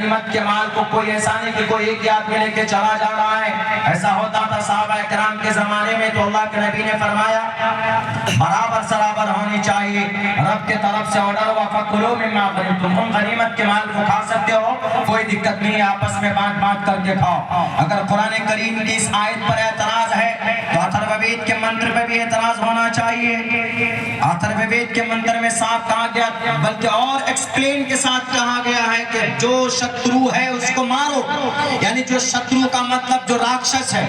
غنیمت کے مال کو کوئی ایسا نہیں کہ کوئی ایک آدمی لے کے چلا جا رہا ہے. ایسا ہوتا تھا صحابہ کرام کے زمانے میں, تو اللہ کے نبی نے فرمایا برابر سرابر ہونی چاہیے. رب کے طرف سے آرڈر ہوا فَكُلُوا مِمَّا غَنِمْتُمْ, تم غنیمت کے مال کو کھا سکتے ہو, کوئی دقت نہیں, آپس میں بانٹ کر کے کھاؤ. اگر قرآن کریم کی اس آیت پر اعتراض ہے تو اتھرو وید کے منتر پہ بھی اعتراض ہونا چاہیے. اتھرو وید کے منتر میں صاف کہا گیا, بلکہ اور ایکسپلین کے ساتھ کہا گیا ہے کہ جو شترو ہے اس کو مارو. یعنی جو شترو کا مطلب جو راکشس ہے,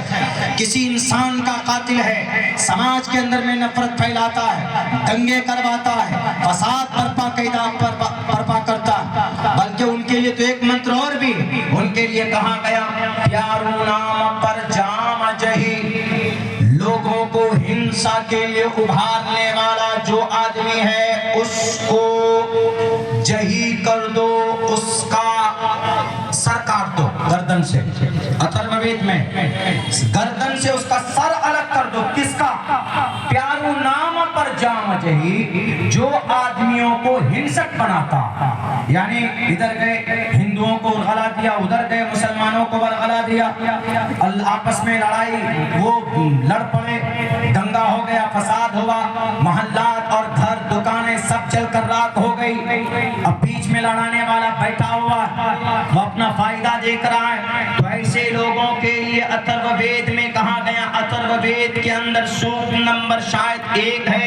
کسی انسان کا قاتل ہے, سماج کے اندر میں نفرت پھیلاتا ہے, دنگے کرواتا ہے, فساد برپا کرتا ہے. بلکہ ان کے لیے تو ایک منتر اور بھی, ان کے لیے کہا گیا پیارو نام پر جام جہی, لوگوں کو ہنسا کے لیے ابھارنے والا جو آدمی ہے اس کو جہی کر دو, اس کا سر کاٹ دو گردن سے. اتھرو وید میں گردن سے اس کا سر الگ کر دو. کس کا؟ پیارو نام پر جام جہی, جو آدمیوں کو ہنسک بناتا. یعنی ادھر گئے ہندوؤں کو ورغلا دیا, ادھر گئے مسلمانوں کو ورغلا دیا, آپس میں لڑائی, وہ لڑ پڑے, دنگا ہو گیا, فساد ہوا, محلات اور گھر دکانیں سب جل کر راکھ ہو گئی. اب بیچ میں لڑانے والا بیٹھا ہوا, وہ اپنا فائدہ دیکھ رہا ہے. تو ایسے لوگوں کے لیے اتھرو وید میں کہا گیا, اتھرو وید کے اندر سوکت نمبر شاید 1 ہے,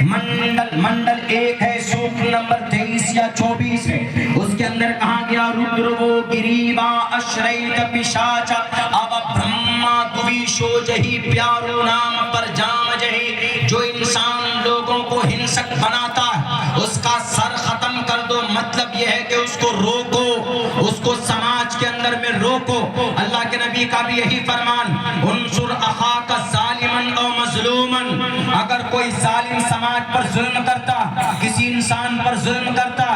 منڈل 1 ہے, سوکت نمبر 23 یا 24 ہے. اس کے اندر کہا گیا رودرو گریوا اشریت پشاچ اب برہما دویشو جہی, پیارو نام پر جام جہی, جو انسان لوگوں کو ہنسک بناتا ہے اس کا سر ختم کر دو. مطلب یہ ہے کہ اس کو روکو, اس کو سماج کے اندر میں روکو. اللہ کے نبی کا بھی یہی فرمان, انصر اخاک ظالما او مظلوما, اگر کوئی ظالم سماج پر ظلم کرتا, کسی انسان پر ظلم کرتا,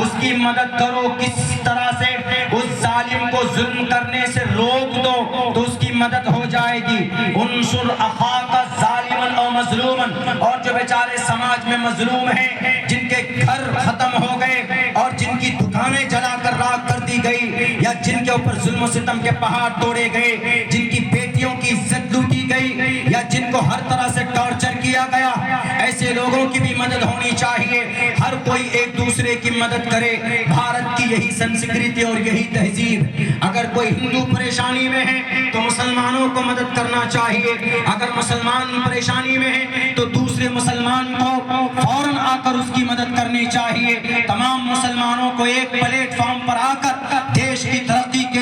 اس کی مدد کرو. کس طرح سے؟ اس ظالم کو ظلم کرنے سے روک دو تو اس کی مدد ہو جائے گی. انصر اخاک ظالما او مظلوما, اور جو بیچارے سماج میں مظلوم ہیں, جن کے گھر ختم ہو گئے اور جن کی دکانیں جلا کر راکھ کر دی گئی, یا جن کے اوپر ظلم و ستم کے پہاڑ توڑے گئے, جن کی بیٹیوں کی عزت لوٹی گئی, یا جن کو ہر طرح سے ٹارچر کیا گیا, ایسے لوگوں کی بھی مدد ہونی چاہیے. ہر کوئی ایک دوسرے کی مدد کرے. بھارت کی یہی سنسکرتی اور یہی تہذیب. اگر کوئی ہندو پریشانی میں ہے تو مسلمانوں کو مدد کرنا چاہیے, اگر مسلمان پریشانی میں ہے تو دوسرے مسلمان کو فوراً آ کر اس کی مدد کرنی چاہیے. تمام مسلمانوں کو ایک پلیٹ فارم پر آ کر دیش کی ترقی کے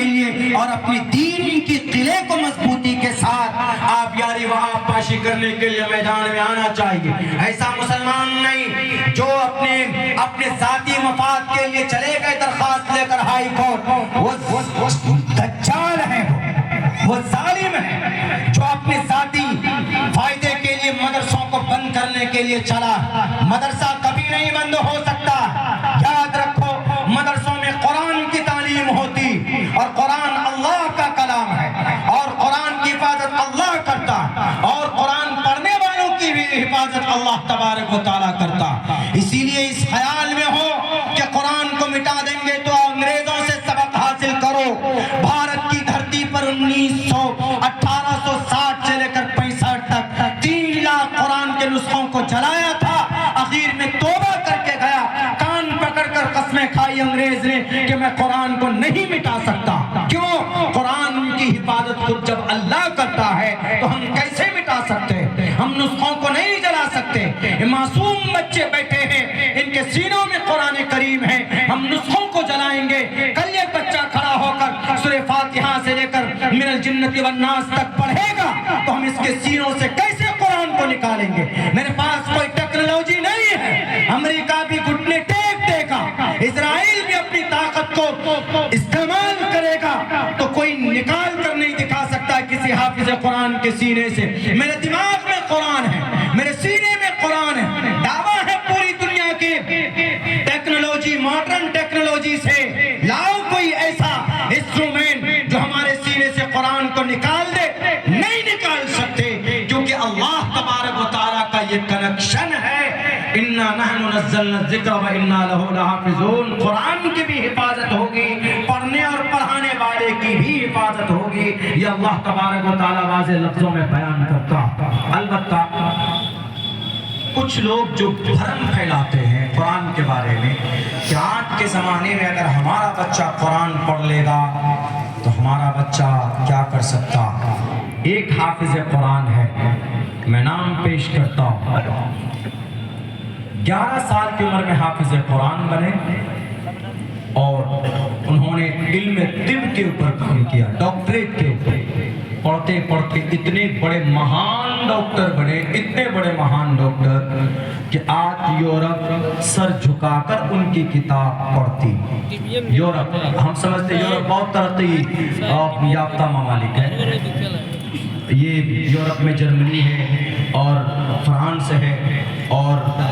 لیے اور اپنی دین کی قلعے کو مضبوطی کے ساتھ آپ یاری و آبپاشی کرنے کے لیے میدان میں آنا چاہیے. ایسا مسلمان نہیں جو اپنے ذاتی مفاد کے لیے چلے گئے درخواست لے کر ہائی کورٹ, وہ دجال ہے, وہ ظالم ہے جو اپنے ذاتی فائدے کے لیے مدرسوں کو بند کرنے کے لیے چلا. مدرسہ کبھی نہیں بند ہو سکتا. یاد رکھو, مدرسوں میں قرآن کی تعلیم ہوتی, اور قرآن اللہ کا کلام ہے, اور قرآن کی حفاظت اللہ کرتا, اور قرآن پڑھنے والوں کی بھی حفاظت اللہ تبارک و تعالیٰ کرتا. اسی لیے اس خیال میں ہو کہ قرآن کو مٹا دیں گے تو انگریزوں سے سبق حاصل کرو. بھارت کی دھرتی پر 1860 سے لے کر 65 تک 3 لاکھ قرآن کے نسخوں کو جلایا تھا. آخر میں توبہ کر کے گیا, کان پکڑ کر قسمیں کھائی انگریز نے کہ میں قرآن کو نہیں مٹا سکتا. کیوں؟ قرآن کی حفاظت خود جب اللہ کرتا ہے تو ہم کیسے مٹا سکتے ہیں؟ ہم نسخوں کو نہیں جلا سکتے. معصوم بچے بیٹھے ہیں, ان کے سینوں میں قرآن کریم ہے, ہم نسخوں کو جلائیں گے؟ کل ایک بچہ کھڑا ہو کر سورہ فاتحہ سے لے کر من الجنۃ والناس تک پڑھے گا تو ہم اس کے سینوں سے کیسے قرآن کو نکالیں گے؟ میرے پاس کوئی ٹیکنالوجی نہیں ہے. امریکہ بھی گھٹنے ٹیک دے گا, اسرائیل بھی اپنی طاقت کو استعمال کرے گا, تو کوئی نکال کر نہیں دکھا سکتا کسی حافظ قرآن کے سینے سے. میرے دماغ میں قرآن ہے, میرے سینے میں قرآن ہے. دعویٰ ہے پوری دنیا کی ٹیکنالوجی, ماڈرن ٹیکنالوجی سے لاؤ کوئی ایسا انسٹرومنٹ جو ہمارے سینے سے قرآن کو نکال دے. نہیں نکال سکتے, کیونکہ اللہ تبارک و تعالیٰ کا یہ کنیکشن ہے. اِنَّا نَحْنُ نَزَّلْنَا الذِّكْرَ وَإِنَّا لَهُ لَحَافِظُونَ، قرآن کی بھی حفاظت ہوگی، پڑھنے اور پڑھانے والے کی بھی حفاظت ہوگی، یہ اللہ تبارک و تعالیٰ واضح لفظوں میں بیان کرتا۔ البتہ کچھ لوگ جو بھرم پھیلاتے ہیں قرآن کے بارے میں کہ آج کے زمانے میں اگر ہمارا بچہ قرآن پڑھ لے گا تو ہمارا بچہ کیا کر سکتا۔ ایک حافظ قرآن ہے، میں نام پیش کرتا ہوں، 11 سال کی عمر میں حافظ قرآن بنے اور انہوں نے علم طب کے اوپر کام کیا، ڈاکٹریٹ کے اوپر پڑھتے پڑھتے اتنے بڑے مہان ڈاکٹر بنے، اتنے بڑے مہان ڈاکٹر کہ آج یورپ سر جھکا کر ان کی کتاب پڑھتی۔ یورپ، ہم سمجھتے یورپ بہت ترقی یافتہ ممالک ہے، یہ یورپ میں جرمنی ہے اور فرانس ہے اور